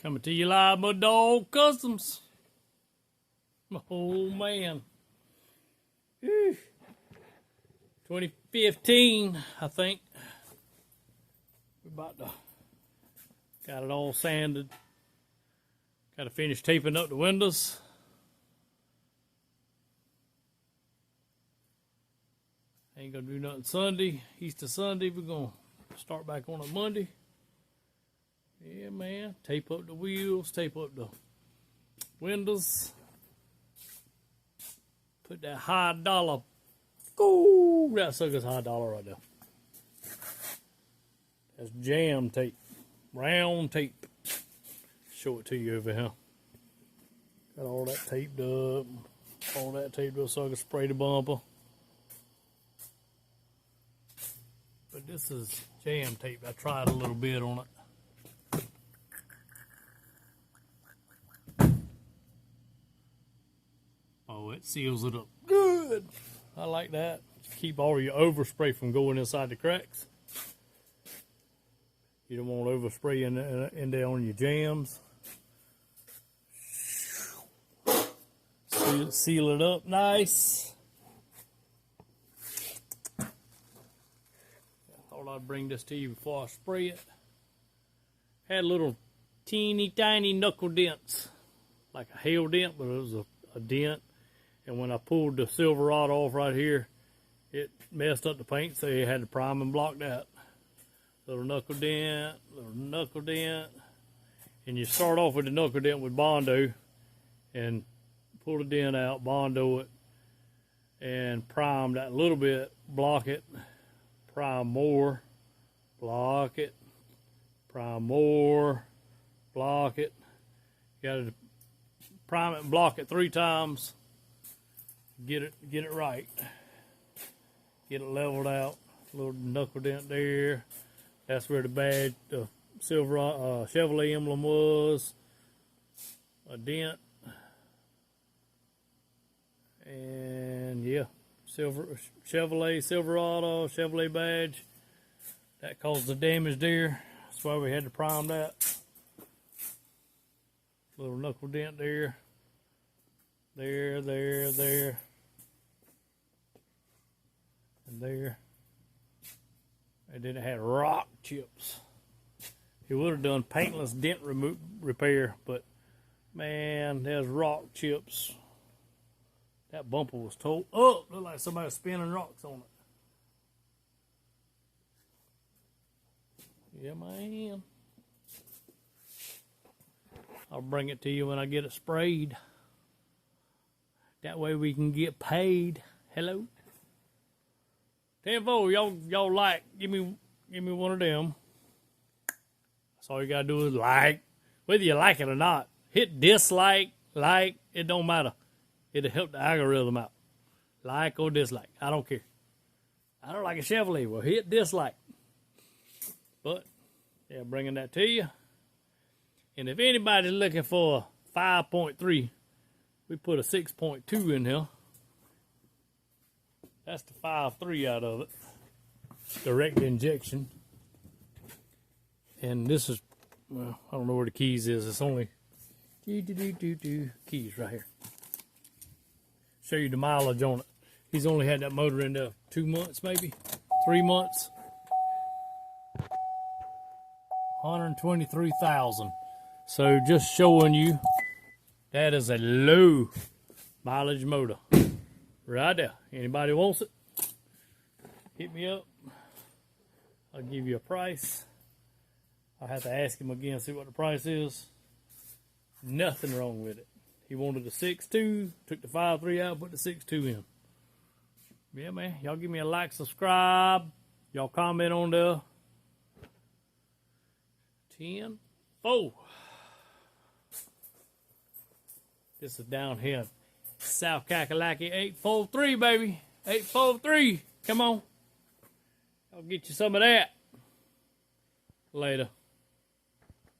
Coming to you live, my dog customs. Oh man. Whew. 2015, I think. We're about to got it all sanded. Got to finish taping up the windows. Ain't gonna do nothing Sunday, Easter Sunday. We're gonna start back on a Monday. Yeah, man. Tape up the wheels, tape up the windows. Put that high dollar. Ooh, that sucker's high dollar right there. That's jam tape, round tape. Show it to you over here. Got all that taped up. All that taped up so I can spray the bumper. But this is jam tape. I tried a little bit on it. Oh, it seals it up good. I like that. Keep all your overspray from going inside the cracks. You don't want overspray in there on your jams. Seal it up nice. I thought I'd bring this to you before I spray it. Had little teeny tiny knuckle dents, like a hail dent, but it was a dent. And when I pulled the Silverado off right here, it messed up the paint, so you had to prime and block that. Little knuckle dent, and you start off with the knuckle dent with Bondo, and pull the dent out, Bondo it, and prime that a little bit, block it, prime more, block it, prime more, block it. You got to prime it and block it 3 times. Get it right. Get it leveled out. Little knuckle dent there. That's where the badge, the Silverado Chevrolet emblem was. A dent. And yeah, Chevrolet Silverado Chevrolet badge. That caused the damage there. That's why we had to prime that. Little knuckle dent there. There. And there. And then it had rock chips. It would have done paintless dent repair, but man, there's rock chips. That bumper was tore up. Looked like somebody was spinning rocks on it. Yeah, man. I'll bring it to you when I get it sprayed. That way we can get paid. Hello? 10-4, y'all like, give me one of them. That's all you gotta do is like. Whether you like it or not. Hit dislike, like, it don't matter. It'll help the algorithm out. Like or dislike, I don't care. I don't like a Chevrolet, well hit dislike. But, yeah, bringing that to you. And if anybody's looking for a 5.3, we put a 6.2 in here. That's the 5.3 out of it. Direct injection. And this is, well, I don't know where the keys is. It's only keys right here. Show you the mileage on it. He's only had that motor in there 2 months, maybe 3 months. 123,000. So just showing you that is a low mileage motor. Right there. Anybody wants it? Hit me up. I'll give you a price. I'll have to ask him again, see what the price is. Nothing wrong with it. He wanted a 6.2, took the 5.3 out, put the 6.2 in. Yeah, man. Y'all give me a like, subscribe. Y'all comment on there. 10-4. This is down here. South Kakalaki 843, baby. 843. Come on. I'll get you some of that. Later.